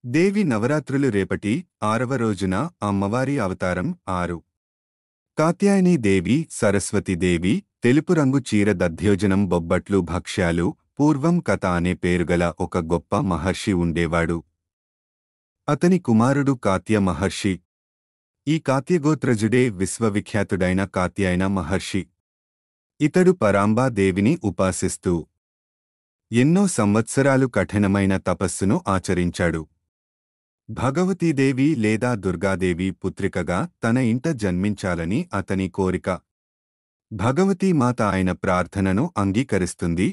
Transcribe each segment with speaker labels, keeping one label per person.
Speaker 1: దేవి నవరాత్రులు రేపటి 6వ రోజున అమ్మవారి అవతారం 6. కాత్యాయని దేవి సరస్వతి దేవి తెలుపు రంగు చీర దధ్యోజనం బొబ్బట్లు భక్ష్యాలు పూర్వం కథ అనే పేరుగల ఒక గొప్ప మహర్షి ఉండేవాడు. అతని కుమారుడు కాత్య మహర్షి. ఈ కాత్యగోత్రజుడే విశ్వవిఖ్యాతుడైన కాత్యాయన మహర్షి. ఇతడు పరాంబా దేవిని ఉపాసిస్తూ ఎన్నో సంవత్సరాలు కఠినమైన తపస్సును ఆచరించాడు. భగవతీదేవి లేదా దుర్గాదేవి పుత్రికగా తన ఇంట జన్మించాలని అతని కోరిక. భగవతీమాత ఆయన ప్రార్థనను అంగీకరిస్తుంది.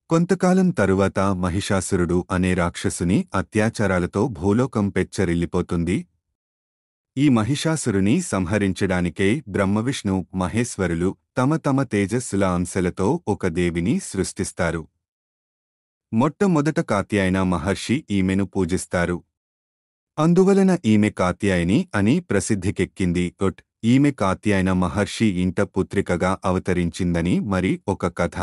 Speaker 1: కొంతకాలం తరువాత మహిషాసురుడు అనే రాక్షసుని అత్యాచారాలతో భూలోకం పెచ్చరిల్లిపోతుంది. ఈ మహిషాసురుని సంహరించడానికే బ్రహ్మవిష్ణు మహేశ్వరులు తమ తమ తేజస్సుల అంశలతో ఒక దేవిని సృష్టిస్తారు. మొట్టమొదట కాత్యాయన మహర్షి ఈమెను పూజిస్తారు. అందువలన ఈమె కాత్యాయని అని ప్రసిద్ధికెక్కింది. ఈమె కాత్యాయన మహర్షి ఇంట పుత్రికగా అవతరించిందని మరి ఒక కథ.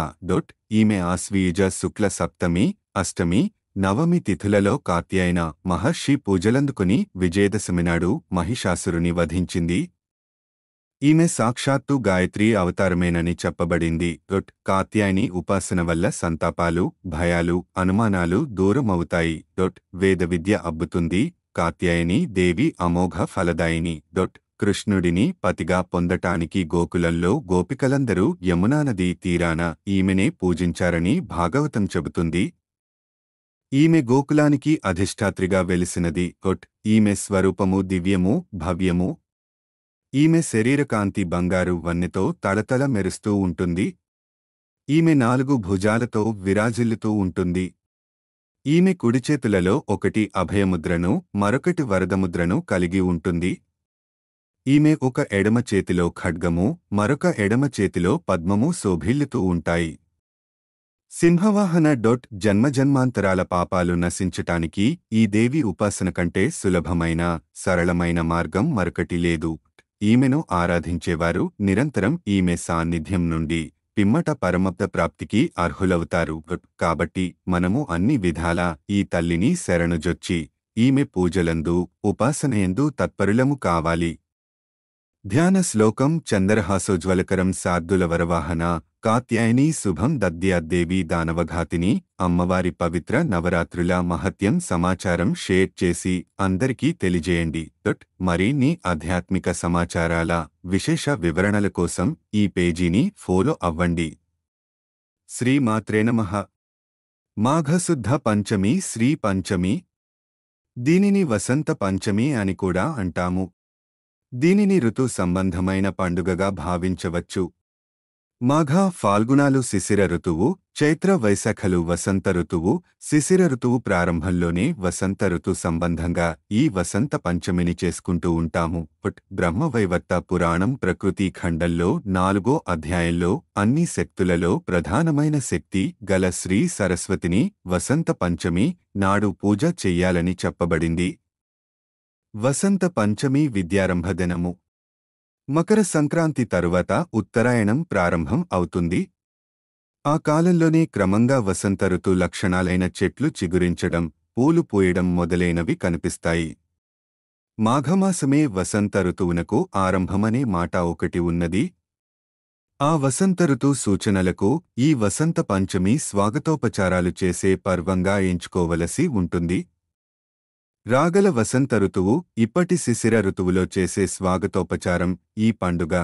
Speaker 1: ఈమె ఆశ్వీయుజ శుక్ల సప్తమి, అష్టమి, నవమి తిథులలో కాత్యాయన మహర్షి పూజలందుకుని విజయదశమి నాడు మహిషాసురుని వధించింది. ఈమె సాక్షాత్తు గాయత్రీ అవతారమేనని చెప్పబడింది. కాత్యాయని ఉపాసన వల్ల సంతాపాలు, భయాలు, అనుమానాలు దూరమవుతాయి. వేదవిద్య అబ్బుతుంది. కాత్యాయని దేవి అమోఘ ఫలదాయిని. కృష్ణుడిని పతిగా పొందటానికి గోకులంలో గోపికలందరూ యమునానదీ తీరాన ఈమెనే పూజించారని భాగవతం చెబుతుంది. ఈమె గోకులానికి అధిష్టాత్రిగా వెలిసినది. ఈమె స్వరూపము దివ్యము, భవ్యము. ఈమె శరీరకాంతి బంగారు వన్నెతో తళతళ మెరుస్తూ ఉంటుంది. ఈమె 4 భుజాలతో విరాజిల్లుతూ ఉంటుంది. ఈమె కుడిచేతులలో ఒకటి అభయముద్రను, మరొకటి వరదముద్రను కలిగి ఉంటుంది. ఈమె ఒక ఎడమ చేతిలో ఖడ్గము, మరొక ఎడమ చేతిలో పద్మము శోభిల్లుతూ ఉంటాయి. సింహవాహన. జన్మజన్మాంతరాల పాపాలు నశించటానికి ఈ దేవి ఉపాసన కంటే సులభమైన, సరళమైన మార్గం మరొకటి లేదు. ఈమెను ఆరాధించేవారు నిరంతరం ఈమె సాన్నిధ్యం నుండి పిమ్మట పరమపద ప్రాప్తికి అర్హులవుతారు. కాబట్టి మనము అన్ని విధాలా ఈ తల్లిని శరణుజొచ్చి ఈమె పూజలందు, ఉపాసనయందు తత్పరులము కావాలి. ధ్యాన శ్లోకం. చందరహాసోజ్వలకరం శార్దుల వరవాహన కాత్యాయని శుభం దద్యాద్దేవి దానవఘాతిని. అమ్మవారి పవిత్ర నవరాత్రుల మహత్యం సమాచారం షేర్ చేసి అందరికీ తెలియజేయండి. మరిన్ని ఆధ్యాత్మిక సమాచారాల విశేష వివరణల కోసం ఈ పేజీని ఫాలో అవ్వండి. శ్రీమాత్రే నమః. మాఘశుద్ధ పంచమి శ్రీ పంచమి. దీనిని వసంత పంచమి అని కూడా అంటాము. దీనిని ఋతు సంబంధమైన పండుగగా భావించవచ్చు. మాఘ, ఫాల్గుణాలు శిశిర ఋతువు, చైత్ర వైశాఖలు వసంత ఋతువు. శిశిర ఋతువు ప్రారంభంలోనే వసంత ఋతు సంబంధంగా ఈ వసంత పంచమిని చేసుకుంటూ ఉంటాము. బ్రహ్మవైవర్త పురాణం ప్రకృతి ఖండంలో 4వ అధ్యాయంలో అన్ని శక్తులలో ప్రధానమైన శక్తి గల శ్రీ సరస్వతిని వసంత పంచమి నాడు పూజ చెయ్యాలని చెప్పబడింది. వసంత పంచమి విద్యారంభ దినము. మకర సంక్రాంతి తరువాత ఉత్తరాయణం ప్రారంభం అవుతుంది. ఆ కాలంలోనే క్రమంగా వసంత ఋతు లక్షణాలైన చెట్లు చిగురించడం, పూలు పూయడం మొదలైనవి కనిపిస్తాయి. మాఘమాసమే వసంత ఋతువునకు ఆరంభమనే మాట ఒకటి ఉన్నది. ఆ వసంత ఋతు సూచనలకు ఈ వసంత పంచమి స్వాగతోపచారాలు చేసే పర్వంగా ఎంచుకోవలసి ఉంటుంది. రాగల వసంత ఋతువు ఇప్పటి శిశిర ఋతువులో చేసే స్వాగతోపచారం ఈ పండుగ.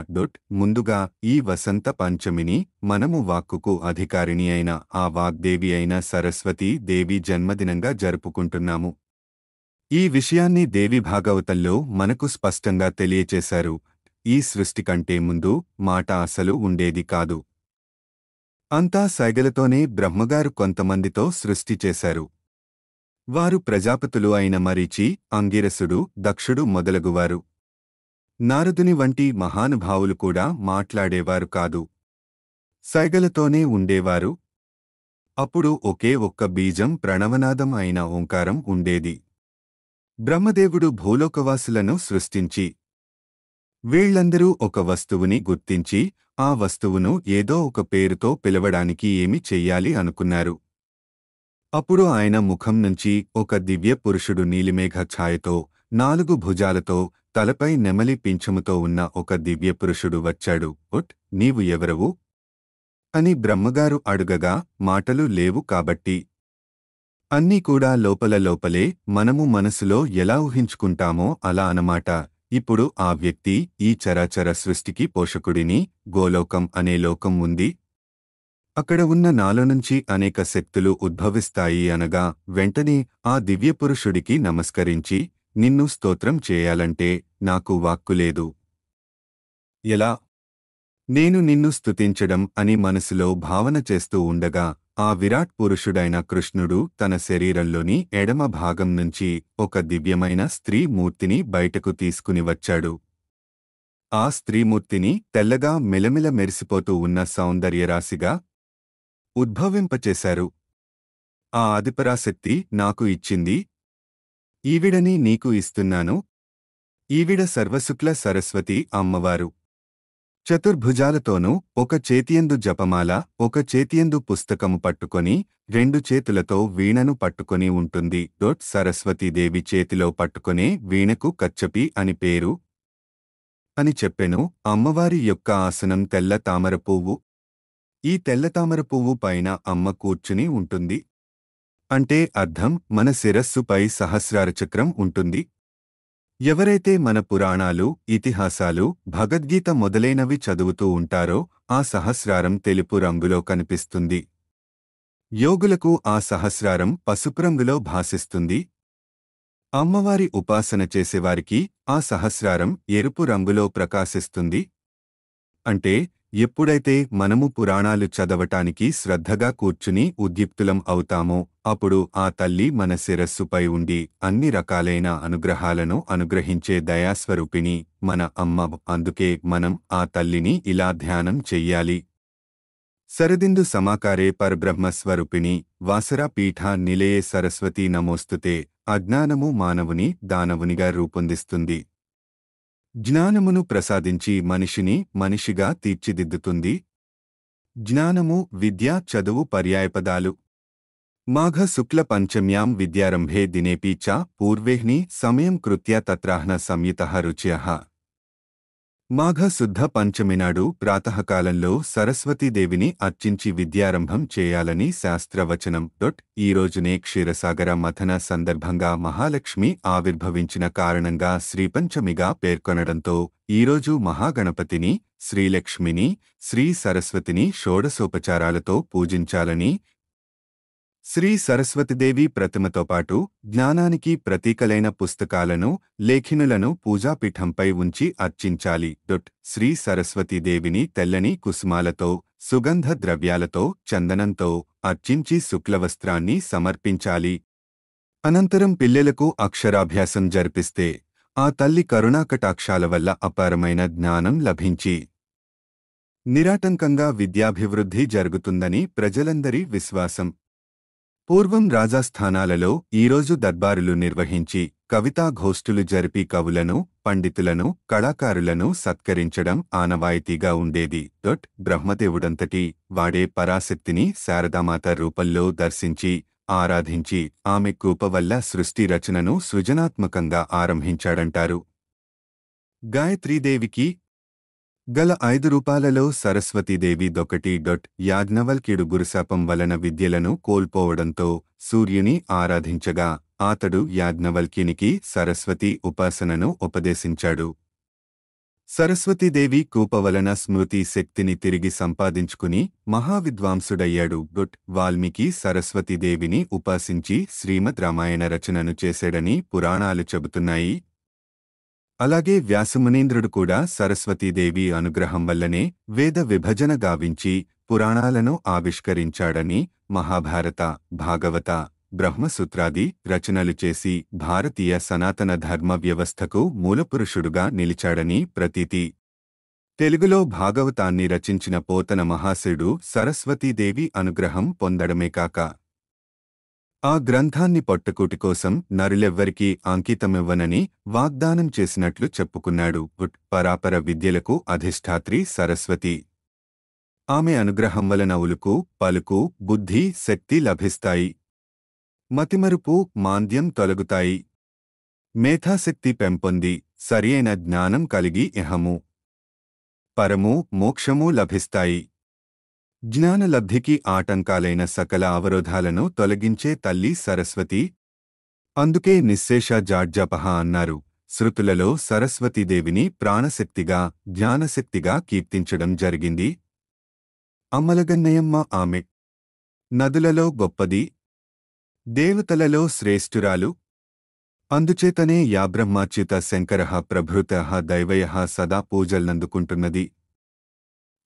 Speaker 1: ముందుగా ఈ వసంత పంచమిని మనము వాక్కుకు అధికారిణి అయిన ఆ వాగ్దేవి అయిన సరస్వతీ దేవి జన్మదినంగా జరుపుకుంటున్నాము. ఈ విషయాన్ని దేవి భాగవతంలో మనకు స్పష్టంగా తెలియచేశారు. ఈ సృష్టి కంటే ముందు మాట అసలు ఉండేది కాదు. అంతా సైగలతోనే బ్రహ్మగారు కొంతమందితో సృష్టి చేశారు. వారు ప్రజాపతులు అయిన మరీచి, అంగిరసుడు, దక్షుడు మొదలగువారు. నారదుని వంటి మహానుభావులు కూడా మాట్లాడేవారు కాదు. సైగలతోనే ఉండేవారు. అప్పుడు ఒకే ఒక్క బీజం ప్రణవనాదం అయిన ఓంకారం ఉండేది. బ్రహ్మదేవుడు భూలోకవాసులను సృష్టించి వీళ్లందరూ ఒక వస్తువుని గుర్తించి ఆ వస్తువును ఏదో ఒక పేరుతో పిలవడానికి ఏమి చెయ్యాలి అనుకున్నారు. అప్పుడు ఆయన ముఖం నుంచి ఒక దివ్య పురుషుడు నీలిమేఘ ఛాయతో 4 భుజాలతో తలపై నెమలి పింఛముతో ఉన్న ఒక దివ్య పురుషుడు వచ్చాడు. ఉట్, నీవు ఎవరవు అని బ్రహ్మగారు అడుగగా, మాటలు లేవు కాబట్టి అన్నీ కూడా లోపల లోపలే మనము మనసులో ఎలా ఊహించుకుంటామో అలా అనమాట. ఇప్పుడు ఆ వ్యక్తి ఈ చరాచర సృష్టికి పోషకుడిని. గోలోకం అనే లోకం ఉంది. అక్కడ ఉన్న నాలోనుంచి అనేక శక్తులు ఉద్భవిస్తాయి అనగా వెంటనే ఆ దివ్యపురుషుడికి నమస్కరించి, నిన్ను స్తోత్రం చేయాలంటే నాకు వాక్కులేదు. ఎలా? నేను నిన్ను స్తుతించడం అని మనసులో భావన చేస్తూ ఉండగా ఆ విరాట్ పురుషుడైన కృష్ణుడు తన శరీరంలోని ఎడమ భాగం నుంచి ఒక దివ్యమైన స్త్రీ మూర్తిని బయటకు తీసుకుని వచ్చాడు. ఆ స్త్రీమూర్తిని తెల్లగా మెలమెల మెరిసిపోతూ ఉన్న సౌందర్యరాశిగా ఉద్భవింపచేశారు. ఆ ఆదిపరాశక్తి నాకు ఇచ్చింది. ఈవిడని నీకు ఇస్తున్నాను. ఈవిడ సర్వశుక్ల సరస్వతి అమ్మవారు. చతుర్భుజాలతోనూ ఒక చేతియందు జపమాల, ఒక చేతియందు పుస్తకము పట్టుకొని, 2 చేతులతో వీణను పట్టుకొని ఉంటుంది. సరస్వతీదేవి చేతిలో పట్టుకొనే వీణకు కచ్చపి అని పేరు అని చెప్పెను. అమ్మవారి యొక్క ఆసనం తెల్ల తామర పువ్వు. ఈ తెల్ల తామర పువ్వు పైన అమ్మ కూర్చుని ఉంటుంది. అంటే అర్థం మన శిరస్సుపై సహస్రారచక్రం ఉంటుంది. ఎవరైతే మన పురాణాలు, ఇతిహాసాలు, భగవద్గీత మొదలైనవి చదువుతూ ఉంటారో ఆ సహస్రారం తెలుపు రంగులో కనిపిస్తుంది. యోగులకు ఆ సహస్రారం పసుపు రంగులో భాసిస్తుంది. అమ్మవారి ఉపాసన చేసేవారికి ఆ సహస్రారం ఎరుపు రంగులో ప్రకాశిస్తుంది. అంటే ఎప్పుడైతే మనము పురాణాలు చదవటానికి శ్రద్ధగా కూర్చుని ఉద్యుక్తులం అవుతామో అప్పుడు ఆ తల్లి మన శిరస్సుపై ఉండి అన్ని రకాలైన అనుగ్రహాలను అనుగ్రహించే దయాస్వరూపిణి మన అమ్మ. అందుకే మనం ఆ తల్లిని ఇలా ధ్యానం చెయ్యాలి. శరదిందు సమాకారే పరబ్రహ్మస్వరూపిణి వాసరా పీఠ నిలయే సరస్వతీ నమోస్తుతే. అజ్ఞానము మానవుని దానవునిగా రూపొందిస్తుంది. జ్ఞానమును ప్రసాదించి మనిషిని మనిషిగా తీర్చిదిద్దుతుంది. జ్ఞానము, విద్య, చదువు పర్యాయపదాలు. మాఘ శుక్ల పంచమ్యాం విద్యారంభే దినేపి చ పూర్వేహ్ని సమయం కృత్య తత్రాహ్న సంయుతః రుచ్యః. మాఘ శుద్ధ పంచమినాడు ప్రాతఃకాలంలో సరస్వతీదేవిని అర్చించి విద్యారంభం చేయాలని శాస్త్రవచనం. ఈ రోజునే క్షీరసాగర మథన సందర్భంగా మహాలక్ష్మి ఆవిర్భవించిన కారణంగా శ్రీపంచమిగా పేర్కొనడంతో ఈరోజు మహాగణపతిని, శ్రీలక్ష్మిని, శ్రీ సరస్వతిని షోడశోపచారాలతో పూజించాలని, శ్రీ సరస్వతిదేవి ప్రతిమతో పాటు జ్ఞానానికి ప్రతీకలైన పుస్తకాలను, లేఖినులను పూజాపీఠంపై ఉంచి అర్చించాలి. శ్రీ సరస్వతీదేవిని తెల్లని కుసుమాలతో, సుగంధ ద్రవ్యాలతో, చందనంతో అర్చించి శుక్లవస్త్రాన్ని సమర్పించాలి. అనంతరం పిల్లలకు అక్షరాభ్యాసం జరిపిస్తే ఆ తల్లి కరుణాకటాక్షాల వల్ల అపారమైన జ్ఞానం లభించి నిరాటంకంగా విద్యాభివృద్ధి జరుగుతుందని ప్రజలందరి విశ్వాసం. పూర్వం రాజాస్థానాలలో ఈరోజు దర్బారులు నిర్వహించి కవితాఘోష్ఠులు జరిపి కవులను, పండితులను, కళాకారులను సత్కరించడం ఆనవాయితీగా ఉండేది. బ్రహ్మదేవుడంతటి వాడే పరాశక్తిని శారదామాత రూపంలో దర్శించి ఆరాధించి ఆమె కృప వల్ల సృష్టి రచనను సృజనాత్మకంగా ఆరంభించాడంటారు. గాయత్రీదేవికి గల 5 రూపాలలో సరస్వతీదేవి దొకటి. యాజ్ఞవల్క్యుడు గురుశాపం వలన విద్యలను కోల్పోవడంతో సూర్యుని ఆరాధించగా అతడు యాజ్ఞవల్క్యునికి సరస్వతీ ఉపాసనను ఉపదేశించాడు. సరస్వతీదేవి కృప వలన స్మృతి శక్తిని తిరిగి సంపాదించుకుని మహావిద్వాంసుడయ్యాడు. వాల్మీకి సరస్వతీదేవిని ఉపాసించి శ్రీమద్ రామాయణ రచనను చేశాడని పురాణాలు చెబుతున్నాయి. అలాగే వ్యాసమునీంద్రుడు కూడా సరస్వతీదేవి అనుగ్రహం వల్లనే వేద విభజన గావించి పురాణాలను ఆవిష్కరించాడని, మహాభారత, భాగవత, బ్రహ్మసూత్రాది రచనలు చేసి భారతీయ సనాతన ధర్మ వ్యవస్థకు మూలపురుషుడుగా నిలిచాడని ప్రతీతి. తెలుగులో భాగవతాన్ని రచించిన పోతన మహాశయుడు సరస్వతీదేవి అనుగ్రహం పొందడమే కాక ఆ గ్రంథాన్ని పొట్టకూటి కోసం నరులెవ్వరికీ అంకితమివ్వనని వాగ్దానం చేసినట్లు చెప్పుకున్నాడు. పరాపర విద్యలకు అధిష్టాత్రి సరస్వతి. ఆమె అనుగ్రహం వలన ఉలుకు, పలుకు, బుద్ధి, శక్తి లభిస్తాయి. మతిమరుపు మాంద్యం తొలగుతాయి. మేధాశక్తి పెంపొంది సరియైన జ్ఞానం కలిగి ఇహము పరము మోక్షము లభిస్తాయి. జ్ఞానలబ్ధికి ఆటంకాలైన సకల అవరోధాలను తొలగించే తల్లి సరస్వతి. అందుకే నిశ్శేష జాడ్జపః అన్నారు. శృతులలో సరస్వతీదేవిని ప్రాణశక్తిగా జ్ఞానశక్తిగా కీర్తించడం జరిగింది. అమ్మలగన్నయమ్మ ఆమె. నదులలో గొప్పది, దేవతలలో శ్రేష్ఠురాలు. అందుచేతనే యా బ్రహ్మాచ్యుత శంకరః ప్రభృతః దైవయః సదా పూజల్నందుకుంటున్నది.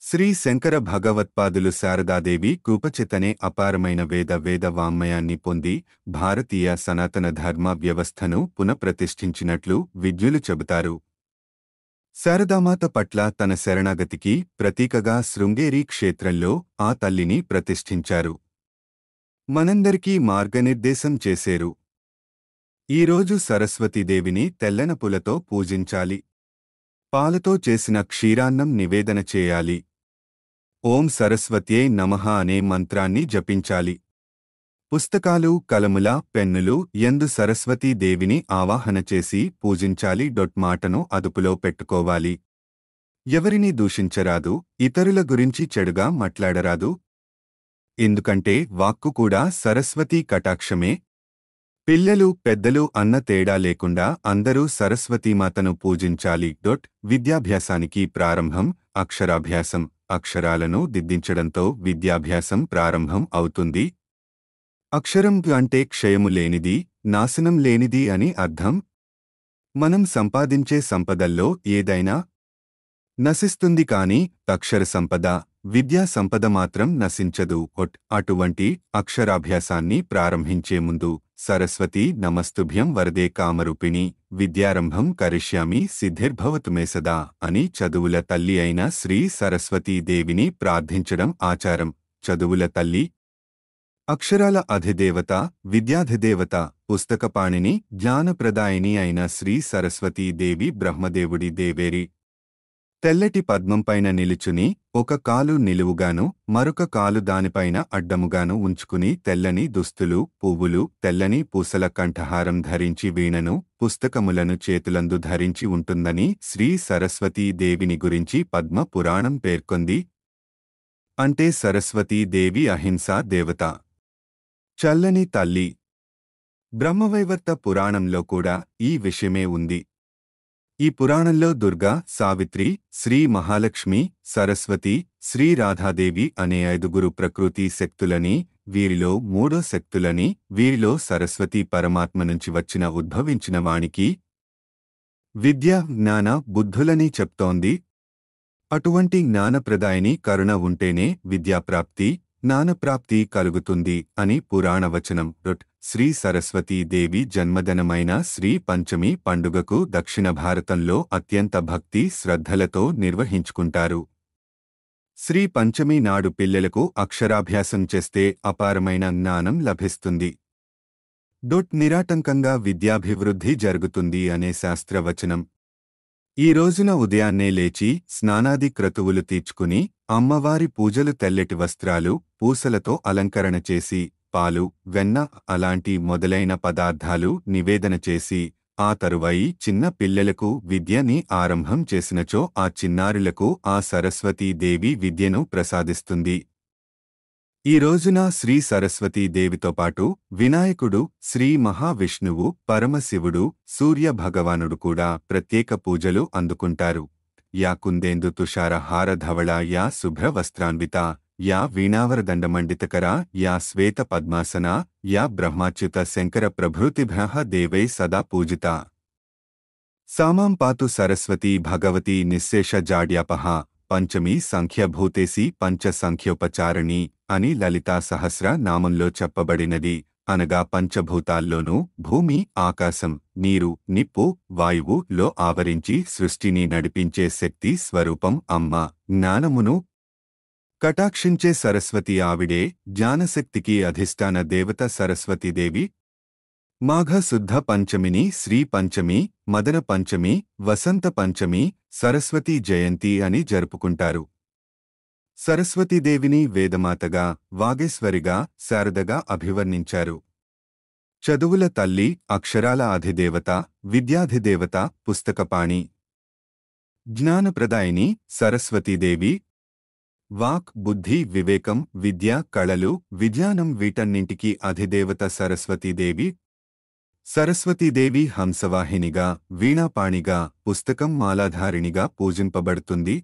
Speaker 1: శ్రీ శంకర భగవత్పాదులు శారదాదేవి కృపచేతనే అపారమైన వేద వాంగ్మయాన్ని పొంది భారతీయ సనాతన ధర్మ వ్యవస్థను పునఃప్రతిష్ఠించినట్లు విజ్ఞులు చెబుతారు. శారదామాత పట్ల తన శరణాగతికి ప్రతీకగా శృంగేరి క్షేత్రంలో ఆ తల్లిని ప్రతిష్ఠించారు. మనందరికీ మార్గనిర్దేశం చేసేరు. ఈరోజు సరస్వతీదేవిని తెల్లన పూలతో పూజించాలి. పాలతో చేసిన క్షీరాన్నం నివేదన చేయాలి. ఓం సరస్వత్యై నమః అనే మంత్రాన్ని జపించాలి. పుస్తకాలు, కలముల, పెన్నులు యందు సరస్వతీదేవిని ఆవాహన చేసి పూజించాలి. మాటను అదుపులో పెట్టుకోవాలి. ఎవరిని దూషించరాదు, ఇతరుల గురించి చెడుగా మాట్లాడరాదు. ఎందుకంటే వాక్కు కూడా సరస్వతీ కటాక్షమే. పిల్లలు, పెద్దలు అన్న తేడా లేకుండా అందరూ సరస్వతీమాతను పూజించాలి. విద్యాభ్యాసానికి ప్రారంభం అక్షరాభ్యాసం. అక్షరాలను దిద్దించడంతో విద్యాభ్యాసం ప్రారంభం అవుతుంది. అక్షరం అంటే క్షయము లేనిది, నాశనం లేనిది అని అర్థం. మనం సంపాదించే సంపదల్లో ఏదైనా నశిస్తుంది కాని అక్షర సంపద, విద్యా సంపద మాత్రం నశించదు. అటువంటి అక్షరాభ్యాసాన్ని ప్రారంభించే ముందు సరస్వతీ నమస్తుభ్యం వరదే కామరూపిణి విద్యారంభం కరిష్యామి సిద్ధిర్భవతు మే సదా అని చదువుల తల్లి అయిన శ్రీ సరస్వతీదేవిని ప్రార్థించడం ఆచారం. చదువుల తల్లి, అక్షరాల అధిదేవత, విద్యాధిదేవత, పుస్తకపాణిని, జ్ఞానప్రదాయిని అయిన శ్రీ సరస్వతీదేవి బ్రహ్మదేవుడి దేవేరి. తెల్లటి పద్మంపైన నిలుచుని ఒక కాలు నిలువుగాను మరొక కాలు దానిపైన అడ్డముగాను ఉంచుకుని తెల్లని దుస్తులు, పువ్వులు, తెల్లని పూసల కంఠహారం ధరించి వీణను, పుస్తకములను చేతులందు ధరించి ఉంటుందని శ్రీ సరస్వతీదేవిని గురించి పద్మ పురాణం పేర్కొంది. అంటే సరస్వతీదేవి అహింసా దేవత, చల్లని తల్లి. బ్రహ్మవైవర్త పురాణంలో కూడా ఈ విషయమే ఉంది. ఈ పురాణంలో దుర్గా, సావిత్రి, శ్రీ మహాలక్ష్మి, సరస్వతి, శ్రీ రాధాదేవి అనే 5 ప్రకృతి శక్తులని, వీరిలో 3వ శక్తులని, వీరిలో సరస్వతి పరమాత్మ నుంచి ఉద్భవించిన వానికి విద్య, జ్ఞాన, బుద్ధులని చెప్తోంది. అటువంటి జ్ఞానప్రదాయిని కరుణ ఉంటేనే విద్యాప్రాప్తి, జ్ఞానప్రాప్తి కలుగుతుంది అని పురాణవచనం. శ్రీ సరస్వతీదేవి జన్మదినమైన శ్రీ పంచమి పండుగకు దక్షిణ భారతంలో అత్యంత భక్తి శ్రద్ధలతో నిర్వహించుకుంటారు. శ్రీ పంచమి నాడు పిల్లలకు అక్షరాభ్యాసం చేస్తే అపారమైన జ్ఞానం లభిస్తుంది. నిరాటంకంగా విద్యాభివృద్ధి జరుగుతుంది అనే శాస్త్రవచనం. ఈ రోజున ఉదయాన్నే లేచి స్నానాది క్రతువులు తీర్చుకుని అమ్మవారి పూజలు, తెల్లటి వస్త్రాలు, పూసలతో అలంకరణ చేసి పాలు, వెన్న అలాంటి మొదలైన పదార్థాలు నివేదన చేసి ఆ తరువాయి చిన్న పిల్లలకు విద్యని ఆరంభం చేసినచో ఆ చిన్నారులకు ఆ సరస్వతీదేవి విద్యను ప్రసాదిస్తుంది. ఈ రోజున శ్రీ సరస్వతీదేవితో పాటు వినాయకుడు, శ్రీ మహావిష్ణువు, పరమశివుడు, సూర్య భగవానుడు కూడా ప్రత్యేక పూజలు అందుకుంటారు. యా కుందేందు తుషార హార ధవళ, యా శుభ్ర వస్త్రాన్విత, యా వీణావరదండమండితకర, యా శ్వేత పద్మాసన, యా బ్రహ్మాచ్యుత శంకర ప్రభృతిభ్యః దేవై సదా పూజిత. సామాం పాతు సరస్వతీ భగవతి నిశ్శేష జాడ్యాపః పంచమి సంఖ్య భూతేసి పంచ సంఖ్యోపచారిణి అని లలితా సహస్ర నామంలో చెప్పబడినది. అనగా పంచభూతాల్లోనూ భూమి, ఆకాశం, నీరు, నిప్పు, వాయువు లో ఆవరించి సృష్టిని నడిపించే శక్తి స్వరూపం అమ్మ. జ్ఞానమును కటాక్షించే సరస్వతి ఆవిడే. జ్ఞానశక్తికి అధిష్టాన దేవత సరస్వతీదేవి. మాఘ శుద్ధ పంచమిని శ్రీ పంచమి, మదన పంచమి, వసంత పంచమి, సరస్వతీ జయంతి అని జరుపుకుంటారు. సరస్వతీదేవిని వేదమాతగా, వాగేశ్వరిగా, శారదగా అభివర్ణించారు. చదువుల తల్లి, అక్షరాల అధిదేవత, విద్యాధిదేవత, పుస్తకపాణి, జ్ఞానప్రదాయిని సరస్వతీదేవి. వాక్, బుద్ధి, వివేకం, విద్య, కళలు, విజ్ఞానం వీటన్నింటికీ అధిదేవత సరస్వతీదేవి. సరస్వతీదేవి హంసవాహినిగా, వీణాపాణిగా, పుస్తకం మాలాధారిణిగా పూజింపబడుతుంది.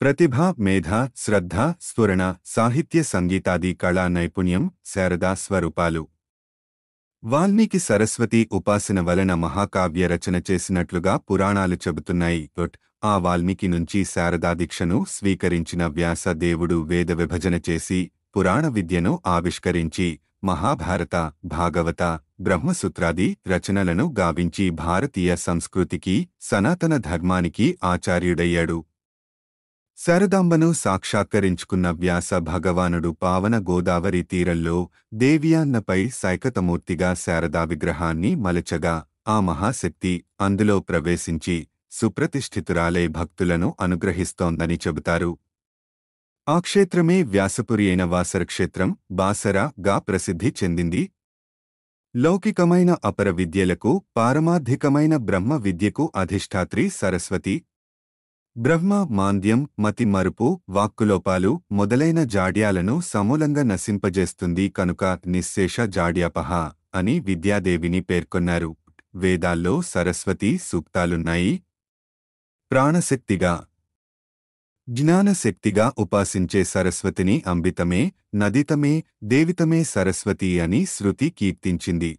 Speaker 1: ప్రతిభ, మేధ, శ్రద్ధ, స్ఫురణ, సాహిత్య సంగీతాది కళా నైపుణ్యం శారదా స్వరూపాలు. వాల్మీకి సరస్వతి ఉపాసన వలన మహాకావ్య రచన చేసినట్లుగా పురాణాలు చెబుతున్నాయి. ఆ వాల్మీకి నుంచి శారదాదీక్షను స్వీకరించిన వ్యాస దేవుడు వేద విభజన చేసి పురాణ విద్యను ఆవిష్కరించి మహాభారత, భాగవత, బ్రహ్మసూత్రాది రచనలను గావించి భారతీయ సంస్కృతికి, సనాతన ధర్మానికి ఆచార్యుడయ్యాడు. శారదాంబను సాక్షాత్కరించుకున్న వ్యాస భగవానుడు పావన గోదావరి తీరంలో దేవియాన్నపై సైకతమూర్తిగా శారదా విగ్రహాన్ని మలచగా ఆ మహాశక్తి అందులో ప్రవేశించి సుప్రతిష్ఠితురాలై భక్తులను అనుగ్రహిస్తోందని చెబుతారు. ఆ క్షేత్రమే వ్యాసపురి అయిన వాసరక్షేత్రం, బాసరా ప్రసిద్ధి చెందింది. లౌకికమైన అపర విద్యలకు, పారమార్థికమైన బ్రహ్మ విద్యకు అధిష్టాత్రి సరస్వతి. బ్రహ్మ మాంద్యం, మతి మరుపు, వాక్కులోపాలు మొదలైన జాడ్యాలను సమూలంగా నశింపజేస్తుంది కనుక నిశ్శేష జాడ్యాపహ అని విద్యాదేవిని పేర్కొన్నారు. వేదాల్లో సరస్వతి సూక్తాలున్నాయి. ప్రాణశక్తిగా, జ్ఞానశక్తిగా ఉపాసించే సరస్వతిని అంబితమే, నదితమే, దేవితమే సరస్వతి అని శృతి కీర్తించింది.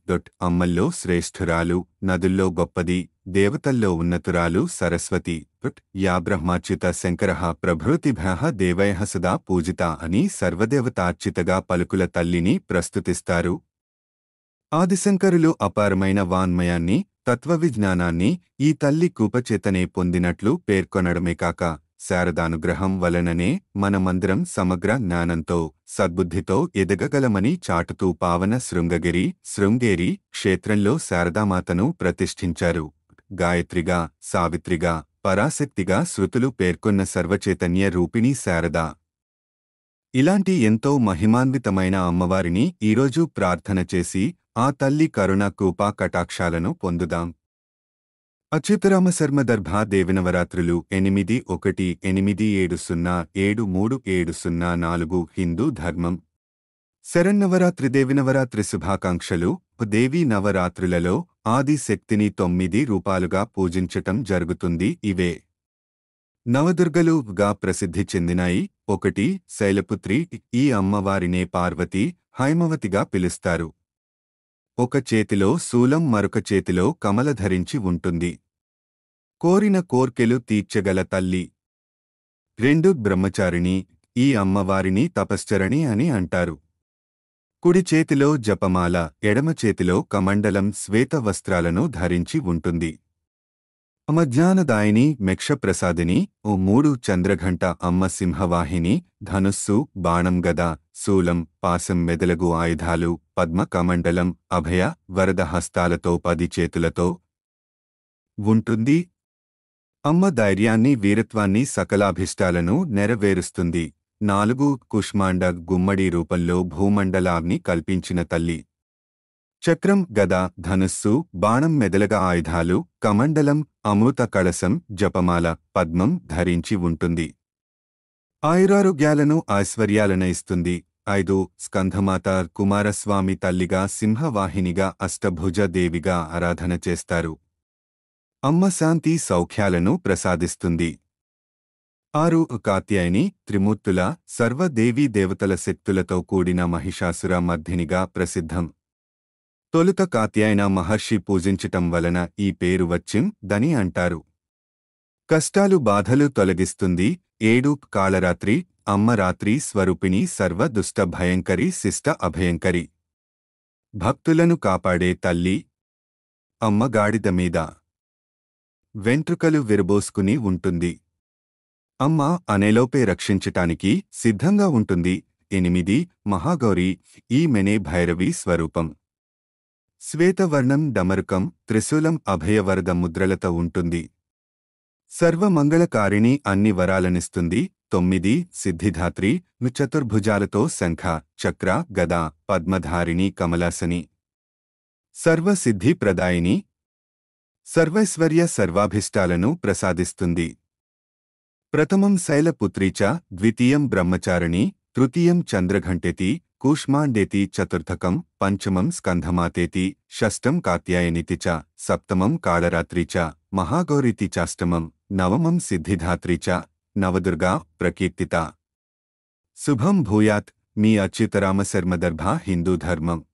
Speaker 1: అమ్మల్లో శ్రేష్ఠురాలు, నదుల్లో గొప్పది, దేవతల్లో ఉన్నతురాలు సరస్వతి. యా బ్రహ్మాచ్యుత శంకరః ప్రభృతిభ్యః దేవైః సదా పూజిత అని సర్వదేవతార్చితగా పలుకుల తల్లిని ప్రస్తుతిస్తారు. ఆదిశంకరులు అపారమైన వాన్మయాన్ని, తత్వవిజ్ఞానాన్ని ఈ తల్లి కృపచేతనే పొందినట్లు పేర్కొనడమే కాక శారదానుగ్రహం వలననే మనమందరం సమగ్ర జ్ఞానంతో, సద్బుద్ధితో ఎదగగలమని చాటుతూ పావన శృంగేరి క్షేత్రంలో శారదామాతను ప్రతిష్ఠించారు. గాయత్రిగా, సావిత్రిగా, పరాశక్తిగా శృతులు పేర్కొన్న సర్వచైతన్య రూపిణి శారద. ఇలాంటి ఎంతో మహిమాన్వితమైన అమ్మవారిని ఈరోజు ప్రార్థన చేసి ఆ తల్లి కరుణ కృపా కటాక్షాలను పొందుదాం. అచ్యుతరామశర్మదర్భా దేవినవరాత్రులు 8187073704 హిందూ ధర్మం. శరన్నవరాత్రి దేవినవరాత్రి శుభాకాంక్షలు. దేవీ నవరాత్రులలో ఆది శక్తిని 9 రూపాలుగా పూజించటం జరుగుతుంది. ఇవే నవదుర్గలుగా ప్రసిద్ధి చెందినాయి. 1 శైలపుత్రి. ఈ అమ్మవారినే పార్వతి, హైమవతిగా పిలుస్తారు. ఒక చేతిలో శూలం, మరొక చేతిలో కమల ధరించి ఉంటుంది. కోరిన కోర్కెలు తీర్చగల తల్లి. 2 బ్రహ్మచారిణి. ఈ అమ్మవారిని తపశ్చరణి అని అంటారు. కుడి చేతిలో జపమాల, ఎడమ చేతిలో కమండలం, శ్వేత వస్త్రాలను ధరించి ఉంటుంది. అమ్మ జ్ఞానదాయిని, మోక్షప్రసాదిని. 3 చంద్రఘంట. అమ్మ సింహవాహిని. ధనుస్సు, బాణం, గద, శూలం, పాశం మెదలగు ఆయుధాలు, పద్మ కమండలం, అభయ వరద హస్తాలతో 10 చేతులతో ఉంటుంది. అమ్మ ధైర్యాన్ని, వీరత్వాన్ని, సకలాభిష్టాలను నెరవేరుస్తుంది. 4 కుష్మాండ గుమ్మడి రూపంలో భూమండలాన్ని కల్పించిన తల్లి. చక్రం, గద, ధనుస్సు, బాణం మెదలగ ఆయుధాలు, కమండలం, అమృత కళసం, జపమాల, పద్మం ధరించి ఉంటుంది. ఆయురారోగ్యాలను, ఐశ్వర్యాలను ఇస్తుంది. 5 స్కంధమాత కుమారస్వామి తల్లిగా, సింహవాహినిగా, అష్టభుజ దేవిగా ఆరాధన చేస్తారు. అమ్మ శాంతి సౌఖ్యాలను ప్రసాదిస్తుంది. 6 కాత్యాయని, త్రిమూర్తుల, సర్వదేవీ దేవతల శక్తులతో కూడిన మహిషాసుర మర్దినిగా ప్రసిద్ధం. తొలుత కాత్యాయన మహర్షి పూజించటం వలన ఈ పేరు వచ్చిందని అంటారు. కష్టాలు, బాధలు తొలగిస్తుంది. 7 కాళరాత్రి. అమ్మ రాత్రి స్వరూపిణి, సర్వ దుష్ట భయంకరి, శిష్ట అభయంకరి. భక్తులను కాపాడే తల్లి. అమ్మ గాడిద మీద వెంట్రుకలు విరబోసుకుని ఉంటుంది. అమ్మ అనేలోపే రక్షించటానికి సిద్ధంగా ఉంటుంది. 8 మహాగౌరి. ఈమెనే భైరవి స్వరూపం. శ్వేతవర్ణం, డమరుకం, త్రిశూలం, అభయవరద ముద్రలతో ఉంటుంది. సర్వమంగళకారిణి, అన్ని వరాలనిస్తుంది. 9 సిద్ధిధాత్రి. చతుర్భుజాలతో శంఖ, చక్ర, గద, పద్మధారిణి, కమలాసని. సర్వసిద్ధిప్రదాయిని, సర్వైశ్వర్య సర్వాభిష్టాలను ప్రసాదిస్తుంది. ప్రథమం శైలపుత్రీ చ, ద్వితీయం బ్రహ్మచారిణి, తృతీయం చంద్రఘంటేతి, కూష్మాండేతి, చతుర్థకం పంచమం స్కంధమాతేతి, షష్టం కాత్యాయనితి చ, సప్తమం కాళరాత్రి చ, మహాగౌరీతి చాష్టమం నవమం సిద్ధిధాత్రి చ, నవదుర్గా ప్రకీర్తిత. శుభం భూయాత్. మీ అచ్యుతరామశర్మదర్భ హిందూ ధర్మం.